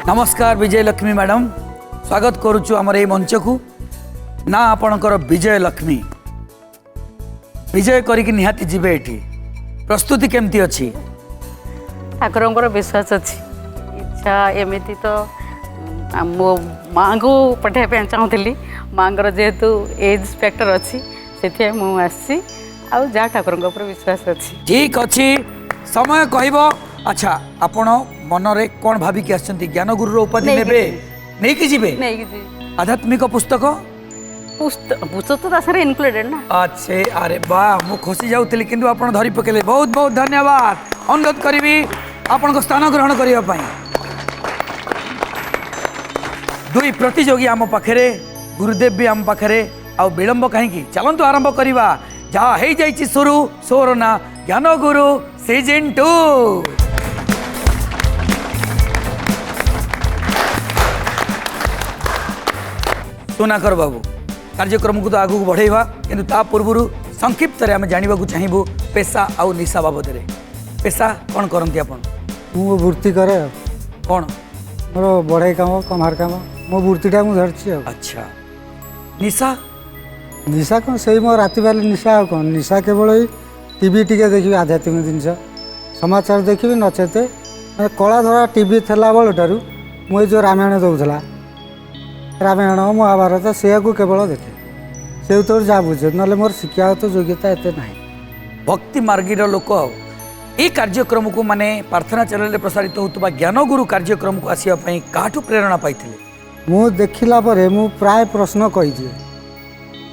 नमस्कार विजय लक्ष्मी मैडम स्वागत करुछु आमर ए मंच को ना आपणकर विजय लक्ष्मी विजय करिक निहाती जीवे एठी प्रस्तुति केमती अछि ठाकुर विश्वास अच्छी इच्छा एमती तो मो माँ को पठाइबा चाहूली माँ जेहेतु एज फैक्टर अच्छी से मुझे आउ जहाँ ठाकुर विश्वास अच्छी ठीक अच्छी समय कहबो अच्छा आपण मन रे कोन भाबी के आछंती ज्ञान गुरु उपाधि नेबे नहीं कि जीवे आध्यात्मिक पुस्तक पुस्तक तो सारे इनक्लूडेड ना अच्छे अरे वाह मु खुशी जाउतली किंतु आपण धरी पकेले बहुत बहुत धन्यवाद अनुरोध करी आपण को स्थान ग्रहण करिया पई दुई प्रतियोगी आम पाखरे गुरुदेव भी आम पाखरे आ विलंब कहीं चलतु आरंभ करवा जहाँ हो जाइए शुरू सोर ना ज्ञान गुरु सीजन 2 सुनाकर बाबू कार्यक्रम को तो आगू बढ़ेवा किंतु ता पूर्व संक्षिप्त आम जानवा चाहबू पेशा आउ निशा बाबद पेशा कौन करती आप मु वृत्ति करे कौन मोर बढ़ई काम कमार काम मो वृत्तिटा मुझे धरछि अच्छा निशा निशा कौन से मो राति बाले निशा आ कौन निशा केवल टीवी टिके देखिए आध्यात्मिक जिनस समाचार देखिए नचेते कला धरा टीवी थला बेलू मुझे जो रामायण दौला रामायण महाभारत से केवल देखे से तो जहाँ बुझे ना मोर शिक्षागत योग्यता एत ना भक्ति मार्गीर लोक ये कार्यक्रम को माने प्रार्थना चैनल प्रसारित होता ज्ञान गुरु कार्यक्रम को आसवाई क्या प्रेरणा पाई मु देखला परे मु प्राय प्रश्न कही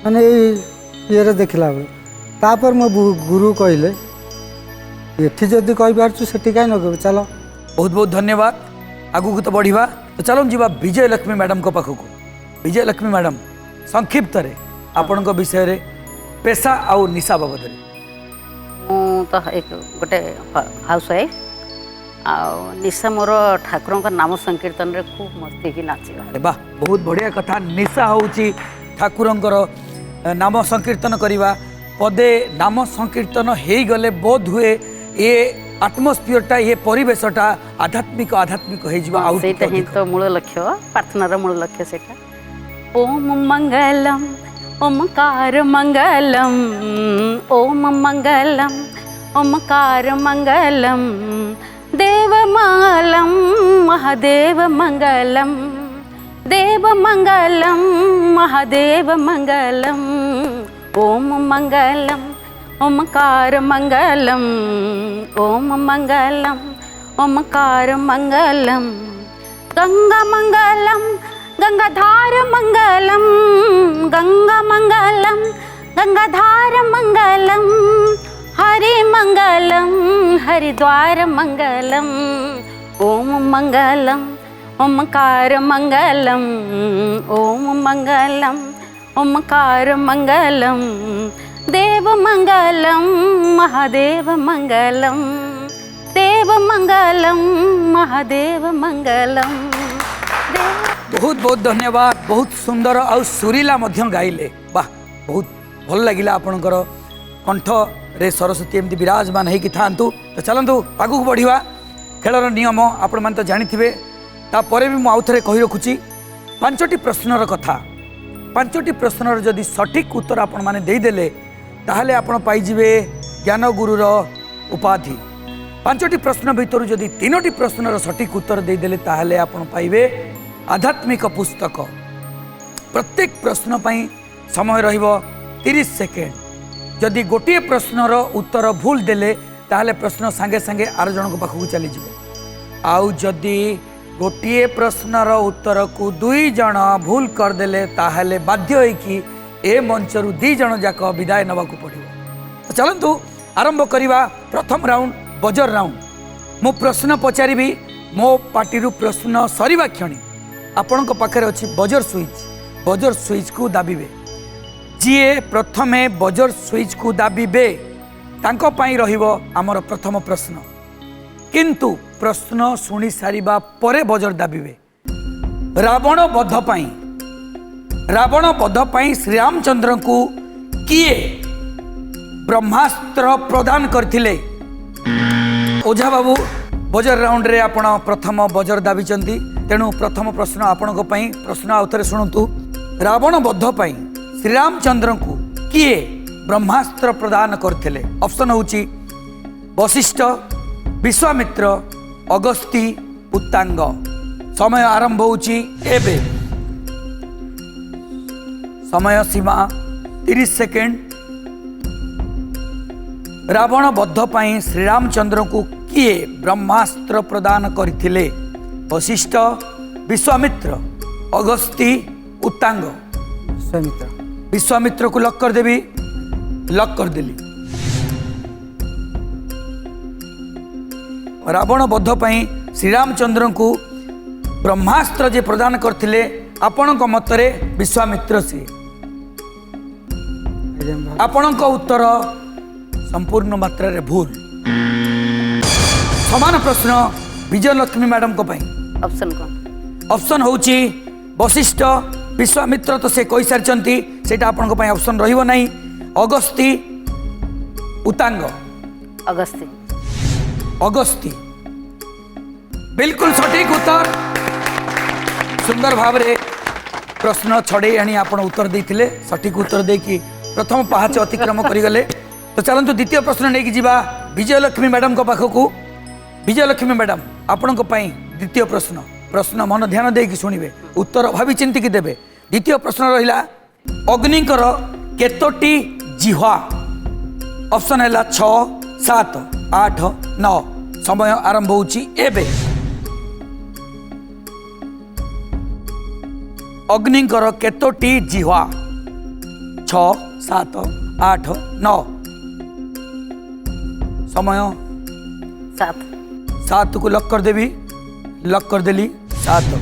माने ये देखला तापर मो गुरु कहले ଏଠି ଯଦି କହିପାରୁଛୁ ସେଠି କାହିଁ ନ କହିବୁ ଚାଲ। बहुत बहुत धन्यवाद। आगू तो बढ़िया तो चलो जीवा विजय लक्ष्मी मैडम को पाखक। विजय लक्ष्मी मैडम संक्षिप्त रे आपण विषय रे पेशा आउ निशा बाबद रे। ମୁଁ ତ ଏକ ଗୋଟେ ହାଉସ୍ ୱାଇଫ୍ ଆଉ ନିଶା ମୋର ଠାକୁରଙ୍କ ନାମ ସଂକୀର୍ତ୍ତନରେ ଖୁବ୍ ମସ୍ତି କି ନାଚିବା। अरे वाह बहुत बढ़िया कथा। निशा होची ठाकुरंकर नाम संकीर्तन करवा पदे नाम संकीर्तन हो गले बोध हुए ये आटमोस्फियरटा ये परिवेशटा आध्यात्मिक आध्यात्मिक हो ସେଇଟା ହିଁ ତ ମୂଳ ଲକ୍ଷ୍ୟ ପ୍ରାର୍ଥନାର ମୂଳ ଲକ୍ଷ୍ୟ ସେଇଟା। ଓମ୍ ମଙ୍ଗଲମ୍ ଓମକାର ମଙ୍ଗଲମ୍ ଓମ୍ ମଙ୍ଗଲମ୍ ଓମକାର ମଙ୍ଗଲମ୍ ଦେବ ମଙ୍ଗଲମ୍ ମହାଦେବ ମଙ୍ଗଲମ୍ ଦେବ ମଙ୍ଗଲମ୍ ମହାଦେବ ମଙ୍ଗଲମ୍ ଓମ୍ ମଙ୍ଗଲମ୍ ओमकार मंगलम ओम मंगलम ओमकार मंगलम गंगा मंगलम गंगाधार मंगलम गंगा मंगलम गंगाधार मंगलम हरि मंगलम हरिद्वार मंगलम ओम मंगलम ओमकार मंगलम ओम मंगलम ओमकार मंगलम देव मंगलम महादेव मंगलम देव मंगलम महादेव मंगलम। बहुत बहुत धन्यवाद। बहुत सुंदर आउ सुरीला मध्य गाइले। वाह बहुत भल लगिला आपणकर कंठ रे सरस्वती एमती विराजमान होगी थांतु। तो चलतु आगू बढ़िया। खेलर नियम आपण मैंने तो जानी तापर भी मुझे आउ थे कही रखुची 5टी प्रश्नर कथा। 5टी प्रश्नर जदि सठिक उत्तर आपण मैंने देदेले ताहले आपण पाइजिबे ज्ञान गुरुर उपाधि। 5टी प्रश्न भितर जदि 3टी प्रश्नर सठिक उत्तर देदेले ताहले आपण पाइबे आध्यात्मिक पुस्तक। प्रत्येक प्रश्न पई समय रहिबो 30 सेकेंड। जदि गोटे प्रश्नर उत्तर भूल देले ताहले प्रश्न संगे संगे आर जन को पाखु चली जिवो। आउ जदि गोटे प्रश्नर उत्तर को 2 जण भूल कर देले ताहले बाध्य होई कि ए मंचरू 2 जण जाक विदाय नवाकू पड़ो। चलतु आरंभ करवा प्रथम राउंड बजर राउंड। मु प्रश्न पचारि मो पार्टी प्रश्न सरीवा क्षणी आपण पाखे अच्छी बजर स्विच। बजर स्विच को दाबिबे। जी प्रथमे बजर स्विच को दाबिबे तांको पाई रहिबो आमर प्रथम प्रश्न। किंतु प्रश्न शुणी सारिबा परे बजर दाबिबे। रावण बध पाई श्री रामचंद्र को किए ब्रह्मास्त्र प्रदान करथिले। ओझा बाबू बजर राउंड रे आपण प्रथम बजर दाबिचंती। तेणु प्रथम प्रश्न आपण प्रश्न आउथरे शुणुतु। रावण बध पाई श्री रामचंद्र को किए ब्रह्मास्त्र प्रदान करथिले। ऑप्शन होची वशिष्ठ विश्वामित्र अगस्ती उत्तांग। समय आरंभ होची एबे। समय सीमा 30 सेकेंड। रावण बध पाई श्री रामचंद्र को किए ब्रह्मास्त्र प्रदान करथिले। वशिष्ठ विश्वामित्र अगस्ती उत्तांग। विश्वामित्र। विश्वामित्र को लॉक कर देवी। लॉक कर देली। रावण बध पाई श्री रामचंद्र को ब्रह्मास्त्र जे प्रदान करथिले आपणक मतरे विश्वामित्र से। आपणक उत्तर संपूर्ण मात्रा रे भूल। समान प्रश्न विजय लक्ष्मी मैडम को पाई। ऑप्शन कौन? ऑप्शन होची वशिष्ठ विश्वामित्र तो से कही सारी सेटा आपन पाई ऑप्शन रहिबो नाही। अगस्ती उत्तांग। अगस्ती। अगस्ती बिल्कुल सटीक उत्तर। सुंदर भाव रे प्रश्न छड़े आनी आपण उत्तर देथिले। सटीक उत्तर देकी प्रथम पाहाच अतिक्रम करिगले। तो चलंतु द्वितीय प्रश्न नहीं जीवा विजय लक्ष्मी मैडम को पाखकू। विजय लक्ष्मी मैडम आपण द्वितीय प्रश्न। प्रश्न मन ध्यान देकी शुणिबे। उत्तर भावी चिंती की देबे। द्वितीय प्रश्न रहिला अग्निकर केतोटी जिह्वा। ऑप्शन है 6 7 8 9। समय आरंभ होची एबे। अग्निकर केतोटी जिह्वा 6 7 8 9। समय सात 7 को लॉक कर देवी, लॉक कर देली 7।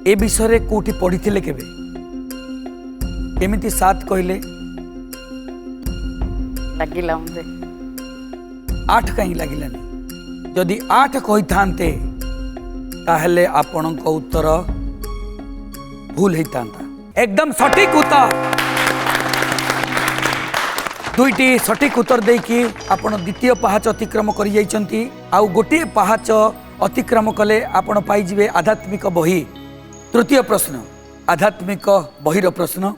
ए विषय कोठी पढ़ी केबे केमिति 7 कहले लगिला मुझे 8 कहीं लगिलानी? जदि 8 कही थांते ताहले आपणक उत्तर भूल होता, एकदम सटीक उत्तर। दुईटी सटीक उत्तर देकी आपण द्वितीय पहाच अतिक्रम कर जाइछंती। आउ गोटे पहाच अतिक्रम कले आपण पाइजिबे आध्यात्मिक बही। तृतीय प्रश्न आध्यात्मिक बहीर प्रश्न।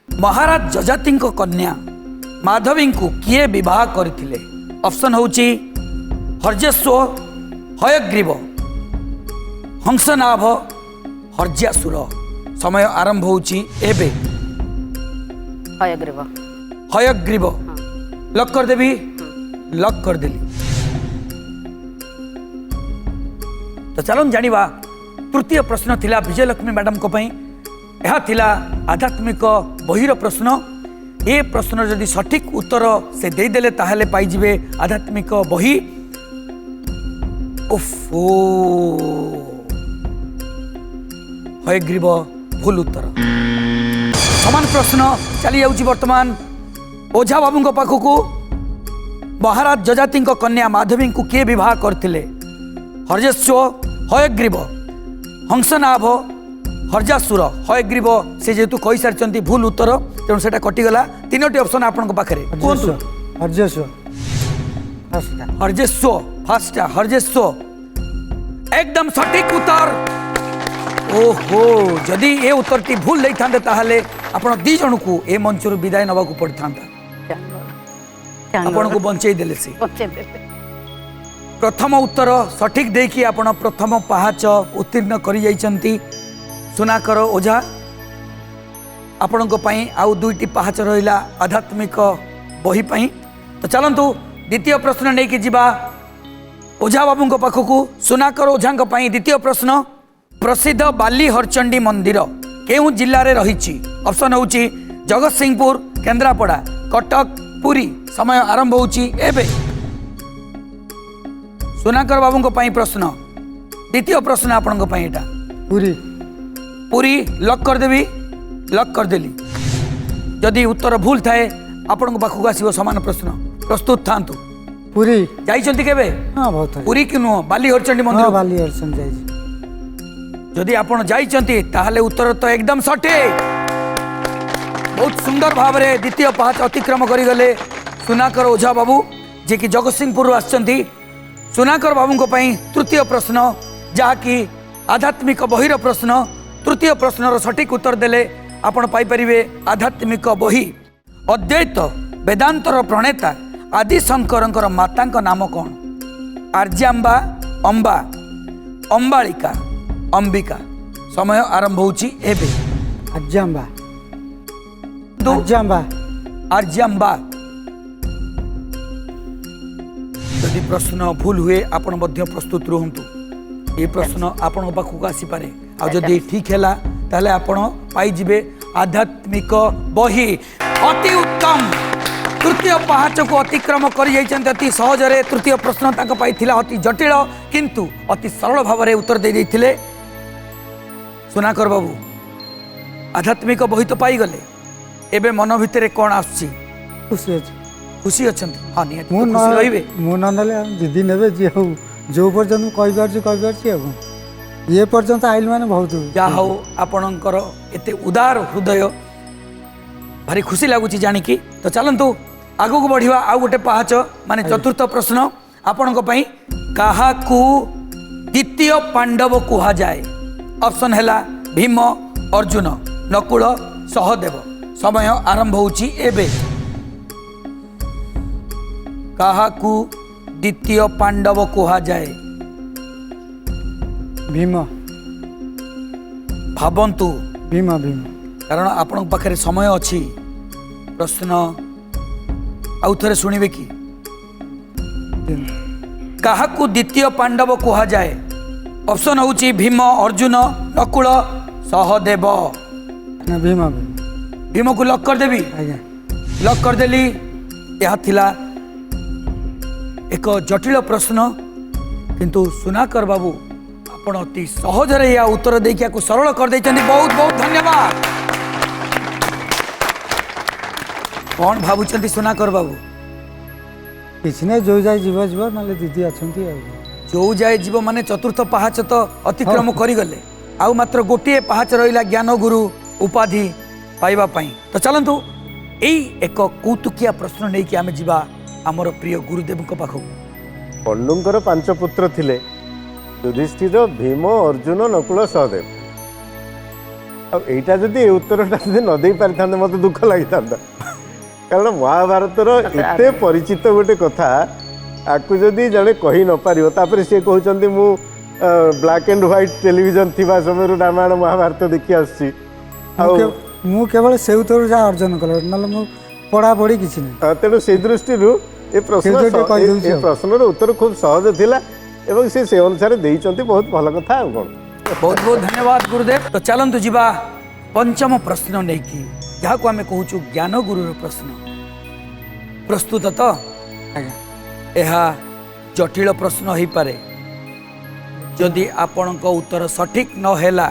महाराज जजाति कन्या माधवी को किए विवाह करथिले? ऑप्शन होची हर्जेश्व, हयग्रीव, हंसनाभ, हर्ज्यासुर। समय आरंभ होची एबे। हयग्रीव हयग्रीव लॉक कर देवी, लॉक कर देली। तो चलन जानिबा तृतीय प्रश्न थिला विजयलक्ष्मी मैडम को पई। यह थिला आध्यात्मिक बहीर प्रश्न। ए प्रश्न जदि सठिक उत्तर से दे देले ताहले पाई जिवे आध्यात्मिक बही। ओफो हयग्रीव भूल उत्तर। समान प्रश्न चली जाउची वर्तमान ओझा बाबू पाखक। महाराज जजाति कन्या माधवी को किए विवाह करथिले? हर्जेश्व, हयग्रीव, हंसनाभ, हर्जासुर। हयग्रीव से जेतु कहि सारचंती भूल उत्तर, तेणु सेटा कटिगला। तीनोटी ऑप्शन आपन पाखे हर्जेश्व हर्जेश्व फर्स्ट हर्जेश्व एकदम सटीक उत्तर। ओहो जदि ए उत्तरटी भूल नहीं था ताहले आपण दी जन को ए मंचर विदाय नवा को पड़ता आपण को बंचई देले से। प्रथम उत्तर सठिक देकी आपण प्रथम पहाच उत्तीर्ण करि जाइछंती सुनाकर ओझा। आपण को पई आउ दुईटी पहाच रहिला आध्यात्मिक बही पई। तो चलंतु द्वितीय प्रश्न नहीं कि जीवा ओझा बाबू पाखक। सुनाकर ओझा पई द्वितीय प्रश्न। प्रसिद्ध बाली हरचंडी मंदिर केउं जिल्ला रे रहिछि? ऑप्शन होछि जगतसिंहपुर, केन्द्रापड़ा, कटक, पुरी। समय आरंभ होछि एबे। सुनाकर बाबू पई प्रश्न द्वितीय प्रश्न आपन पई एटा पुरी पुरी लॉक कर देवी, लॉक कर देली। जदि उत्तर भूल थाए आपन पाखक आसीबो समान प्रश्न। प्रस्तुत थांतु। पुरी जाइछंती केबे? हाँ बहुत थर। पुरी कि नुह बाली हरचंडी मंदिर? हाँ बाली हरचंडी जाइछि। जदि आपण जाइछंती ताहले उत्तर तो एकदम सटीक। बहुत सुंदर भाव रे द्वितीय पहाच अतिक्रम करि गले सुनाकर ओझा बाबू जे कि जगतसिंहपुर आछंती। सुनाकर बाबू को पई तृतीय प्रश्न जहा कि आध्यात्मिक बहीर प्रश्न। तृतीय प्रश्नर सटीक उत्तर देले आपण पाई परिबे आध्यात्मिक बही। अद्वैत वेदांतर प्रणेता आदि शंकरंकर मातांक नाम कौन? आर्याम्बा, अंबा, अंबालिका, अंबिका। समय आरंभ होची एबे। आर्याम्बा आर्याम्बा आर्याम्बा। यदि प्रश्न भूल हुए आपण मध्य प्रस्तुत रहंतु। ये प्रश्न आपण पाखक आसी पारे। आ जदि ठीक हैला ताले आपण पाई जिबे आध्यात्मिक बही। अति उत्तम। तृतीय पहाच को अतिक्रम कर जाइछन्ते अति सहज रे। तृतीय प्रश्न तांका पाई थिला अति जटिल किंतु अति सरल भाव रे उत्तर दे दैथिले सुनाकर बाबू। आध्यात्मिक बही तो पाई गले एबे मन भितरे कोन आछी? खुशी अछि। खुशी अछंती? हां नियत मु खुशी रहिबे। मु ननले दीदी नेबे जे हो जो पर्यंत कहि पारछि अब ये पर्यंत आइल माने बहुत जा हो आपणकर एते उदार हृदय भारी खुशी लगुच जानिकी। तो चलतु आगू को बढ़िया। आउ गोटे पहाच माने चतुर्थ प्रश्न आपण काहाकू द्वितीय पांडव कुहा जाए? ऑप्शन हैला भीम, अर्जुन, नकुल, सहदेव। समय आरंभ होची एबे। काहाकू द्वितीय पांडव कुहा जाए? भीम भावंतु भीम भीम कारण आपण पाखे समय अच्छी। प्रश्न आउ थे शुणवे कि काहाकू द्वितीय पांडव कुहा जाए? ऑप्शन होची भीम, अर्जुन, नकुल, सहदेव। ना भीम भीम को लॉक कर देवी, आज्ञा लॉक कर देली। यह थिला एक जटिल प्रश्न किंतु सुनाकर बाबू आपण अति सहज या उत्तर देखिया को सरल कर देइछन्ती। बहुत बहुत धन्यवाद। कौन भावुचंती सुनाकर बाबू? କିଛି ନାହିଁ ଯେଉଁ ଯାଏ ଯିବ ଯିବ ନହେଲେ ଦିଦି ଅଛନ୍ତି ଆଉ जो जाए जीव माने चतुर्थ पहाच तो अतिक्रम करिगले आउ मात्र गोटे पहाच रहिला ज्ञान गुरु उपाधि पाइबा पई। तो चलंतु एई एक कौतुकिया प्रश्न नहीं कि आमे जीवा हमर प्रिय गुरुदेव को पाखो। पंडुंकर 5 पुत्र थिले युधिष्ठिर भीम अर्जुन नकुल सहदेव। अब एटा जदि ए उत्तरटा जदि न देई पारिथांते मते दुख लागिथांता कारण महाभारतर एते परिचित गोटे कथा आकु जदि जड़े कही न पारिबो तापर से कहउचंती मु ब्लैक एंड व्हाइट टेलीविजन थिबा समय रामायण महाभारत देखि आछि ମୁଁ କେବଳ ସେ ଉତ୍ତର ଯାହା ଅର୍ଜନ କଲେ ନହେଲେ ମୁଁ ପଢ଼ାପଢ଼ି କିଛି ନାହିଁ। तेणु से दृष्टि ए प्रश्नर उत्तर खूब सहज थिला एवं से अनुसार देइचंती बहुत भल कथा आ कोन। बहुत बहुत धन्यवाद गुरुदेव। तो चलंतु जीवा पंचम प्रश्न नहीं कि जहाँ को आमे कहूचु ज्ञान गुरुर प्रश्न। प्रस्तुत तो यह जटिल प्रश्न हो पारे जदि आपणक उत्तर सठिक न हैला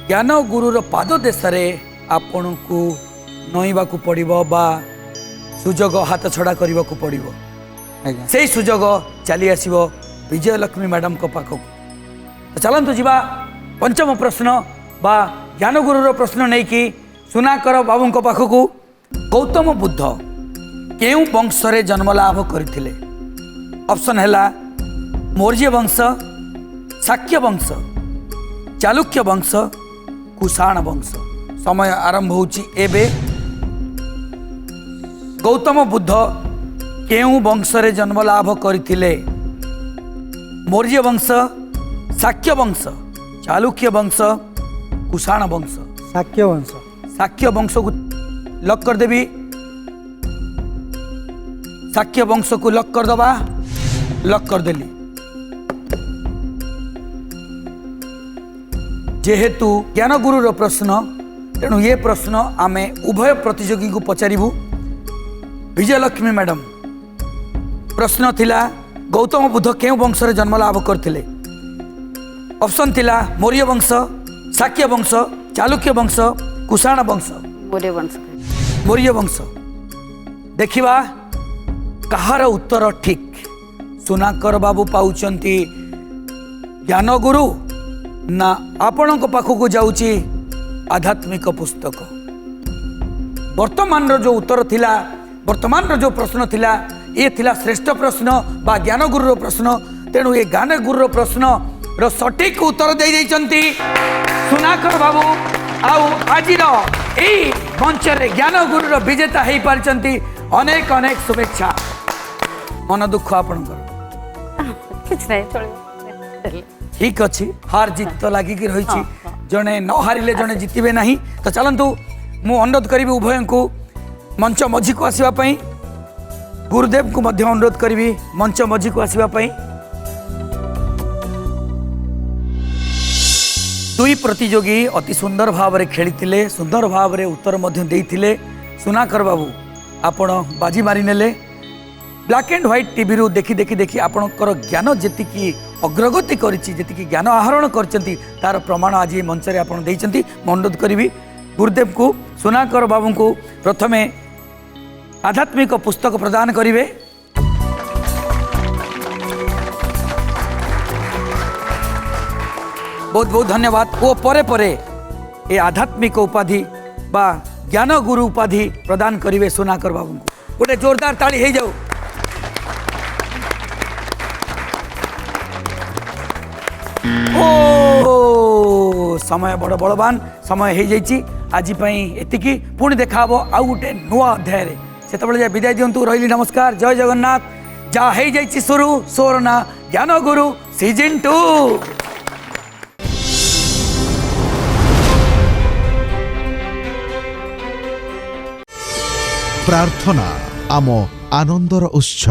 ज्ञान गुरुर पाद देशरे आपण को नईबा को पड़िबो बा सुजोग हाथ छड़ा करने को पड़िबो। से सुजोग चली आसीबो विजयलक्ष्मी मैडम को पाखक। तो चलंतु जीवा पंचम प्रश्न बा ज्ञान गुरुर प्रश्न नहीं कि सुनाकर बाबू को पाखक। गौतम बुद्ध केउ वंश रे जन्म लाभ करथिले? ऑप्शन हैला मौर्य वंश, शाक्य वंश, चालुक्य वंश, कुषाण वंश। समय आरंभ होची एबे। गौतम बुद्ध केउ वंश रे जन्म लाभ करथिले? मौर्य वंश, शाक्य वंश, चालुक्य वंश, कुषाण वंश। शाक्य वंश। शाक्य वंश को लॉक कर देवी। शाक्य वंश को लॉक कर दबा। लॉक कर देली। जेहेतु ज्ञान गुरुर प्रश्न तेणु ये प्रश्न आमे उभय प्रतियोगी को पचारिबु। विजयलक्ष्मी मैडम प्रश्न थिला गौतम बुद्ध केउ वंश रे जन्म लाभ करथिले? ऑप्शन थिला मौर्य वंश, शाक्य वंश, चालुक्य वंश, कुषाण वंश। मौर्य वंश। मौर्य वंश। देखिबा कहार उत्तर ठीक। सुनाकर बाबू पाउचंती ज्ञान गुरु ना आपणक पाखक जाउची आध्यात्मिक पुस्तक। वर्तमान जो उत्तर थिला वर्तमान जो प्रश्न थिला ये थिला श्रेष्ठ प्रश्न बा ज्ञान गुरुर प्रश्न। तेणु ये ज्ञान गुरुर प्रश्न रो सटीक उत्तर दे देइचंती सुनाकर बाबू। आउ आजिर एई मंच रे ज्ञान गुरुर विजेता हेई पारचंती। अनेक अनेक शुभेच्छा। मन दुख आपणकर किछ नहीं चले ठीक अच्छी हार जीत तो लगिकी रही जड़े न हारिले जड़े जितबे नहीं। तो चलतु मु अनुरोध करी उभय को मंच मझी को आसवाई गुरुदेव को मध्य अनुरोध करी मंच मझी को आसवाई। दुई प्रतियोगी अति सुंदर भाव में खेली सुंदर भाव में उत्तर देते। सुनाकर बाबू आपण बाजी मारी नेले। ब्लैक एंड व्हाइट टीवी रू देखी देखी देखी आपणकर ज्ञान जी अग्रगति करी ज्ञान आहरण करचंती तार प्रमाण आज ये मंच में आपड़ देइचंती। मैं अनुरोध करी गुरुदेव को सुनाकर बाबू को प्रथमे आध्यात्मिक पुस्तक प्रदान करिवे। बहुत बहुत धन्यवाद। वो परे परे ये आध्यात्मिक उपाधि बा ज्ञान गुरु उपाधि प्रदान करिवे सुनाकर बाबू को। गोटे जोरदार ताली हो जाऊ। ओ समय बड़ बलवान समय हो जाइए आज एतिकी। पुणी देखा आउ गोटे नुआ अध्याय से जाए विदाय दिंतु। रही नमस्कार। जय जगन्नाथ। जा हो जाइए शुरू सोर ना ज्ञान गुरु सीजन 2। प्रार्थना आम आनंदर उत्स।